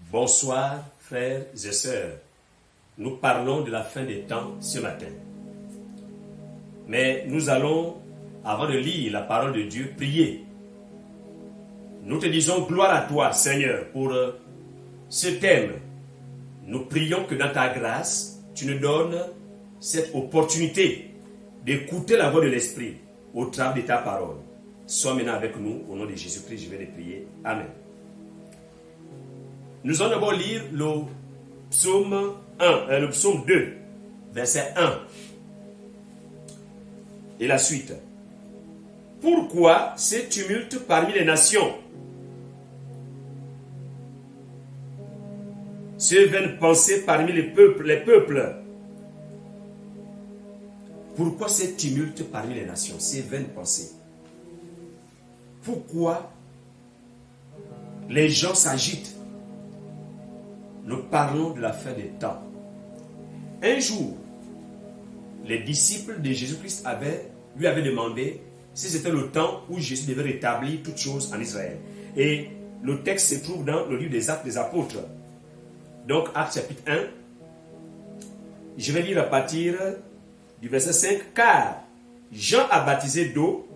Bonsoir, frères et sœurs. Nous parlons de la fin des temps ce matin. Mais nous allons, avant de lire la parole de Dieu, prier. Nous te disons gloire à toi, Seigneur, pour ce thème. Nous prions que dans ta grâce, tu nous donnes cette opportunité d'écouter la voix de l'Esprit au travers de ta parole. Sois maintenant avec nous, au nom de Jésus-Christ, je vais les prier. Amen. Nous allons d'abord lire le psaume 2, verset 1. Et la suite. Pourquoi ces tumultes parmi les nations? Ces vaines pensées parmi les peuples. Pourquoi ces tumultes parmi les nations? Ces vaines pensées. Pourquoi les gens s'agitent? Nous parlons de la fin des temps. Un jour, les disciples de Jésus-Christ lui avaient demandé si c'était le temps où Jésus devait rétablir toutes choses en Israël. Et le texte se trouve dans le livre des Actes des Apôtres. Donc, Actes chapitre 1. Je vais lire à partir du verset 5. Car Jean a baptisé d'eau,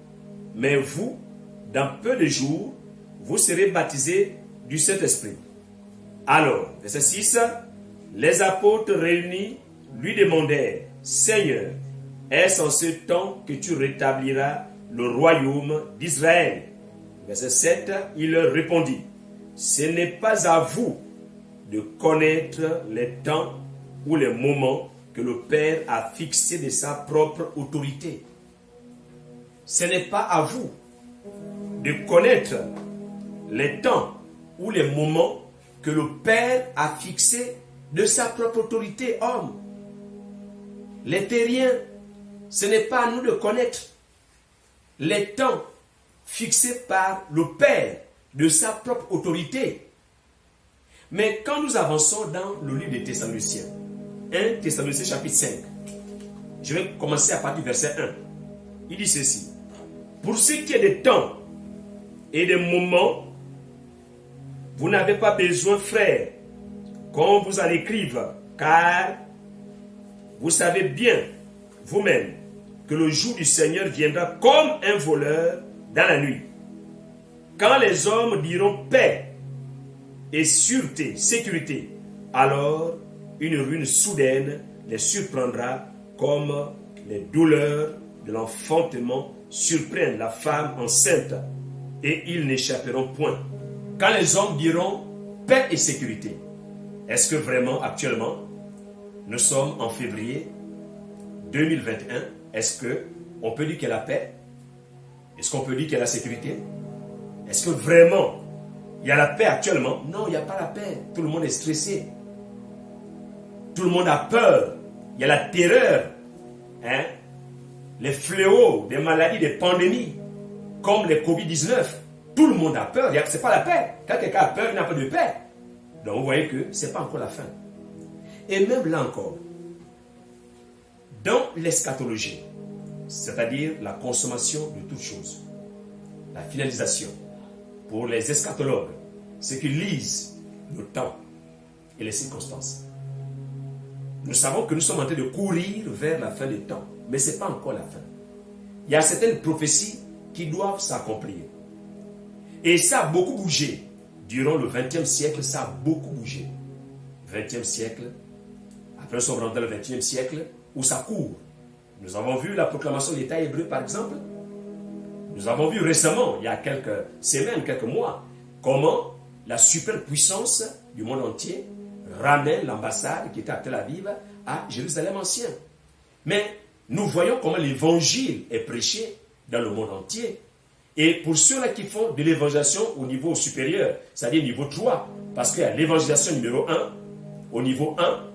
mais vous, dans peu de jours, vous serez baptisés du Saint-Esprit. Alors, verset 6, les apôtres réunis lui demandèrent, Seigneur, est-ce en ce temps que tu rétabliras le royaume d'Israël? Verset 7, il leur répondit, ce n'est pas à vous de connaître les temps ou les moments que le Père a fixés de sa propre autorité. Ce n'est pas à vous de connaître les temps ou les moments que le Père a fixé de sa propre autorité, homme. Les terriens, ce n'est pas à nous de connaître les temps fixés par le Père de sa propre autorité. Mais quand nous avançons dans le livre des Thessaloniciens, 1 Thessaloniciens chapitre 5, je vais commencer à partir du verset 1. Il dit ceci, pour ce qui est des temps et des moments, vous n'avez pas besoin, frères, qu'on vous en écrive, car vous savez bien vous-même que le jour du Seigneur viendra comme un voleur dans la nuit. Quand les hommes diront paix et sûreté, sécurité, alors une ruine soudaine les surprendra comme les douleurs de l'enfantement surprennent la femme enceinte et ils n'échapperont point. Quand les hommes diront paix et sécurité, est-ce que vraiment actuellement nous sommes en février 2021? Est-ce qu'on peut dire qu'il y a la paix? Est-ce qu'on peut dire qu'il y a la sécurité? Est-ce que vraiment il y a la paix actuellement? Non, il n'y a pas la paix. Tout le monde est stressé. Tout le monde a peur. Il y a la terreur. Les fléaux, des maladies, des pandémies, comme les Covid-19. Tout le monde a peur. Ce n'est pas la paix. Quand quelqu'un a peur, il n'a pas de paix. Donc vous voyez que ce n'est pas encore la fin. Et même là encore, dans l'eschatologie, c'est-à-dire la consommation de toutes choses, la finalisation, pour les eschatologues, ceux qui lisent le temps et les circonstances, nous savons que nous sommes en train de courir vers la fin des temps, mais ce n'est pas encore la fin. Il y a certaines prophéties qui doivent s'accomplir. Et ça a beaucoup bougé. Durant le 20e siècle, ça a beaucoup bougé. 20e siècle, après nous sommes rentrés dans le 21e siècle, où ça court. Nous avons vu la proclamation de l'État hébreu, par exemple. Nous avons vu récemment, il y a quelques semaines, quelques mois, comment la superpuissance du monde entier ramène l'ambassade qui était à Tel Aviv à Jérusalem ancien. Mais nous voyons comment l'évangile est prêché dans le monde entier. Et pour ceux-là qui font de l'évangélisation au niveau supérieur, c'est-à-dire niveau 3, parce qu'il y a l'évangélisation numéro 1, au niveau 1,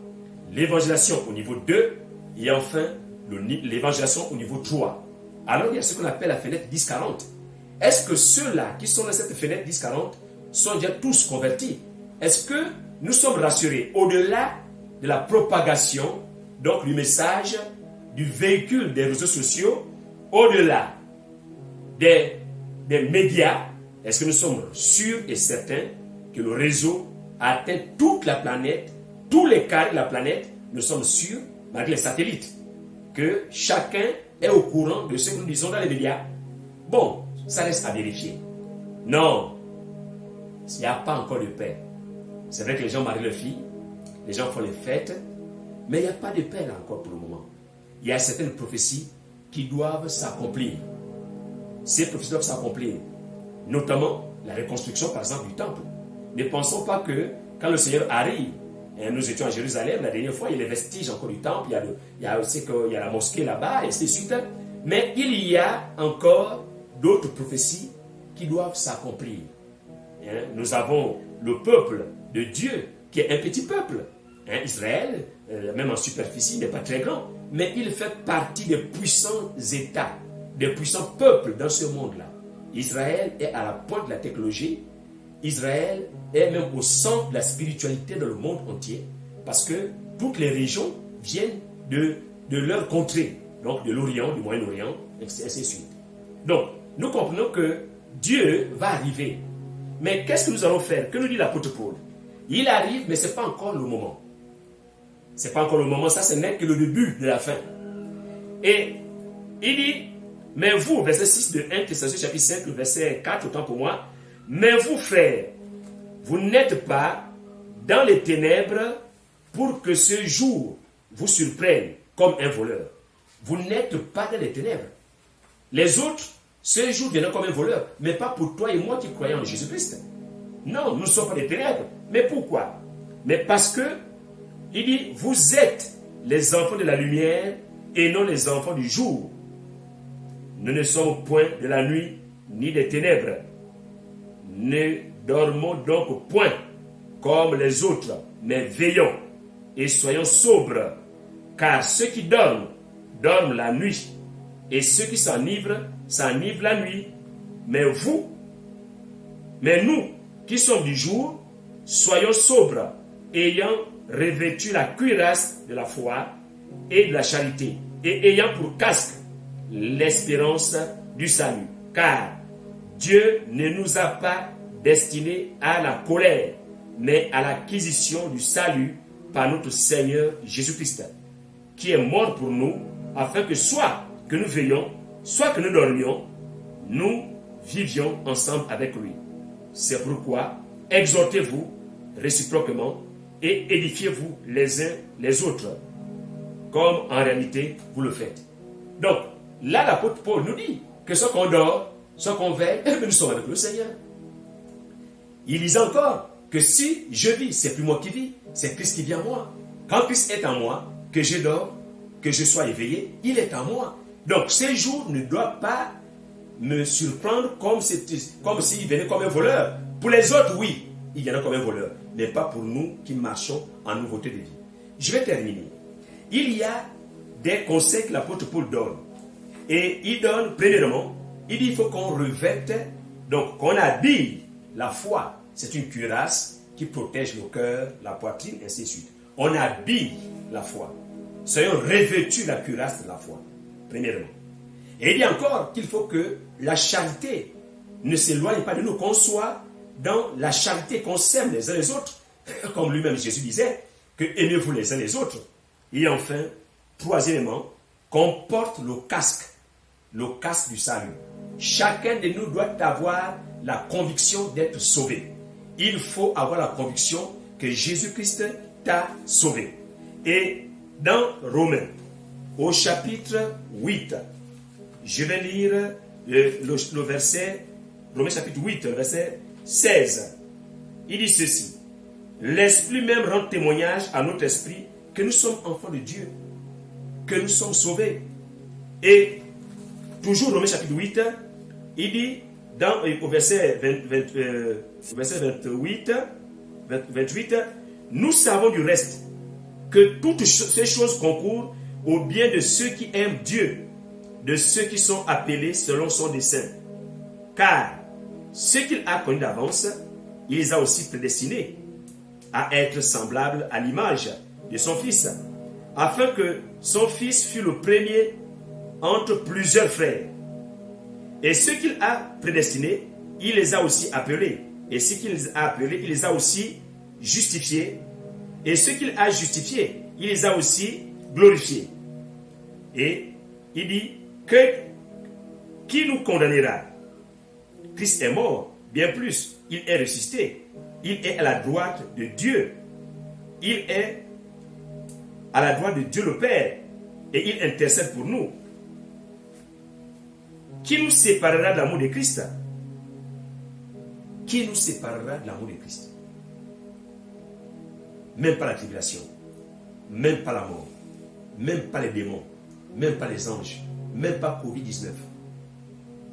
l'évangélisation au niveau 2, et enfin l'évangélisation au niveau 3. Alors il y a ce qu'on appelle la fenêtre 10-40. Est-ce que ceux-là qui sont dans cette fenêtre 10-40 sont déjà tous convertis? Est-ce que nous sommes rassurés au-delà de la propagation, donc du message, du véhicule des réseaux sociaux, au-delà des médias? Est-ce que nous sommes sûrs et certains que le réseau atteint toute la planète, tous les carrés de la planète, nous sommes sûrs, malgré les satellites, que chacun est au courant de ce que nous disons dans les médias. Bon, ça reste à vérifier. Non, il n'y a pas encore de paix. C'est vrai que les gens marient leurs filles, les gens font les fêtes, mais il n'y a pas de paix là encore pour le moment. Il y a certaines prophéties qui doivent s'accomplir. Ces prophéties doivent s'accomplir, notamment la reconstruction par exemple du temple. Ne pensons pas que quand le Seigneur arrive, et nous étions à Jérusalem la dernière fois, il y a les vestiges encore du temple, il y a aussi la mosquée là-bas, et ainsi de suite. Mais il y a encore d'autres prophéties qui doivent s'accomplir. Nous avons le peuple de Dieu, qui est un petit peuple. Israël, même en superficie, n'est pas très grand, mais il fait partie des puissants États, des puissants peuples dans ce monde-là. Israël est à la pointe de la technologie. Israël est même au centre de la spiritualité dans le monde entier, parce que toutes les régions viennent de leur contrée, donc de l'Orient, du Moyen-Orient, et ainsi de suite. Donc, nous comprenons que Dieu va arriver. Mais qu'est-ce que nous allons faire? Que nous dit l'apôtre Paul? Il arrive, mais ce n'est pas encore le moment. Ce n'est pas encore le moment, ça ce n'est que le début de la fin. Et il dit, mais vous, verset 6 de 1 Thessaloniciens chapitre 5, verset 4, autant pour moi, mais vous, frères, vous n'êtes pas dans les ténèbres pour que ce jour vous surprenne comme un voleur. Vous n'êtes pas dans les ténèbres. Les autres, ce jour viendront comme un voleur, mais pas pour toi et moi qui croyons en Jésus-Christ. Non, nous ne sommes pas des ténèbres. Mais pourquoi? Mais parce que, il dit, vous êtes les enfants de la lumière et non les enfants du jour. Nous ne sommes point de la nuit ni des ténèbres. Ne dormons donc point comme les autres, mais veillons et soyons sobres, car ceux qui dorment, dorment la nuit, et ceux qui s'enivrent la nuit. Mais nous, qui sommes du jour, soyons sobres, ayant revêtu la cuirasse de la foi et de la charité, et ayant pour casque l'espérance du salut. Car Dieu ne nous a pas destinés à la colère, mais à l'acquisition du salut par notre Seigneur Jésus-Christ, qui est mort pour nous, afin que soit que nous veillions, soit que nous dormions, nous vivions ensemble avec lui. C'est pourquoi exhortez-vous réciproquement et édifiez-vous les uns les autres, comme en réalité vous le faites. Donc, là l'apôtre Paul nous dit que soit qu'on dort, soit qu'on veille, nous sommes avec le Seigneur. Il dit encore que si je vis, c'est plus moi qui vis, c'est Christ qui vit en moi. Quand Christ est en moi, que je dors, que je sois éveillé, il est en moi. Donc, ces jours ne doivent pas me surprendre comme s'il venait comme un voleur. Pour les autres, oui, il y en a comme un voleur, mais pas pour nous qui marchons en nouveauté de vie. Je vais terminer. Il y a des conseils que l'apôtre Paul donne. Et il donne, premièrement, il dit qu'il faut qu'on revête, donc qu'on habille la foi. C'est une cuirasse qui protège le cœur, la poitrine, ainsi de suite. On habille la foi. Soyons revêtus de la cuirasse de la foi, premièrement. Et il dit encore qu'il faut que la charité ne s'éloigne pas de nous, qu'on soit dans la charité, qu'on s'aime les uns les autres, comme lui-même Jésus disait, que aimez-vous les uns les autres. Et enfin, troisièmement, qu'on porte le casque du salut. Chacun de nous doit avoir la conviction d'être sauvé. Il faut avoir la conviction que Jésus-Christ t'a sauvé. Et dans Romains, au chapitre 8, je vais lire le verset, Romains chapitre 8, verset 16. Il dit ceci: l'Esprit même rend témoignage à notre esprit que nous sommes enfants de Dieu, que nous sommes sauvés. Et toujours Romains chapitre 8, il dit au verset 28, nous savons du reste que toutes ces choses concourent au bien de ceux qui aiment Dieu, de ceux qui sont appelés selon son dessein. Car ceux qu'il a connus d'avance, il les a aussi prédestinés à être semblables à l'image de son Fils, afin que son Fils fût le premier entre plusieurs frères. Et ceux qu'il a prédestinés, il les a aussi appelés. Et ceux qu'il les a appelés, il les a aussi justifiés, et ceux qu'il a justifiés, il les a aussi glorifiés. Et il dit que qui nous condamnera? Christ est mort, bien plus, il est ressuscité, il est à la droite de Dieu, il est à la droite de Dieu le Père, et il intercède pour nous. Qui nous séparera de l'amour de Christ? Qui nous séparera de l'amour de Christ? Même pas la tribulation, même pas la mort, même pas les démons, même pas les anges, même pas Covid-19.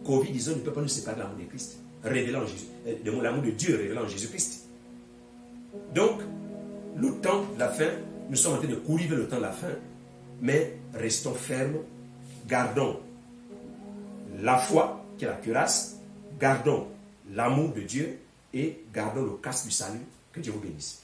Covid-19 ne peut pas nous séparer de l'amour de Christ, révélant Jésus, de l'amour de Dieu révélant en Jésus-Christ. Donc, le temps de la fin, nous sommes en train de courir vers le temps de la fin, mais restons fermes, gardons la foi, qui est la cuirasse, gardons l'amour de Dieu et gardons le casque du salut. Que Dieu vous bénisse.